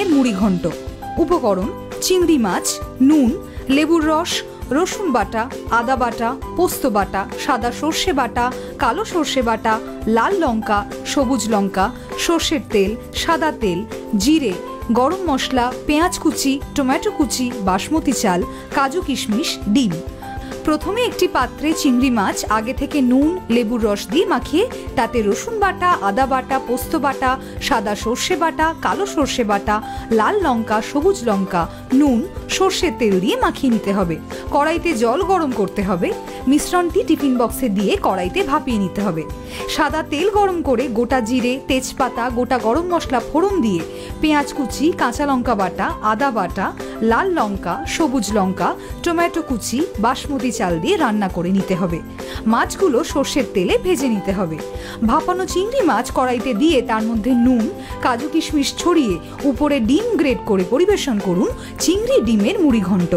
ডিমের মুড়ি ঘন্ট। উপকরণ: চিংড়ি মাছ, নুন, লেবুর রস, রসুন বাটা, আদা বাটা, পোস্ত বাটা, সাদা সর্ষে বাটা, কালো সর্ষে বাটা, লাল লঙ্কা, সবুজ লঙ্কা, সর্ষের তেল, সাদা তেল, জিরে, গরম মশলা, পেঁয়াজ কুচি, টমেটো কুচি, বাসমতি চাল, কাজু কিশমিশ, ডিম। প্রথমে একটি পাত্রে চিংড়ি মাছ আগে থেকে নুন, লেবুর রস দিয়ে মাখিয়ে তাতে রসুন বাটা, আদা বাটা, পোস্ত বাটা, সাদা সর্ষে বাটা, কালো সর্ষে বাটা, লাল লঙ্কা, সবুজ লঙ্কা, নুন, সর্ষের তেল দিয়ে মাখিয়ে নিতে হবে। কড়াইতে জল গরম করতে হবে। মিশ্রণটি টিফিন বক্সে দিয়ে কড়াইতে ভাপিয়ে নিতে হবে। সাদা তেল গরম করে গোটা জিরে, তেজপাতা, গোটা গরম মশলা ফোড়ন দিয়ে পেঁয়াজ কুচি, কাঁচা লঙ্কা বাটা, আদা বাটা, লাল লঙ্কা, সবুজ লঙ্কা, টমেটো কুচি, বাসমতি চাল দিয়ে রান্না করে নিতে হবে। মাছগুলো সর্ষের তেলে ভেজে নিতে হবে। ভাপানো চিংড়ি মাছ কড়াইতে দিয়ে তার মধ্যে নুন, কাজু কিশমিশ ছড়িয়ে উপরে ডিম গ্রেট করে পরিবেশন করুন চিংড়ি ডিমের মুড়ি ঘন্ট।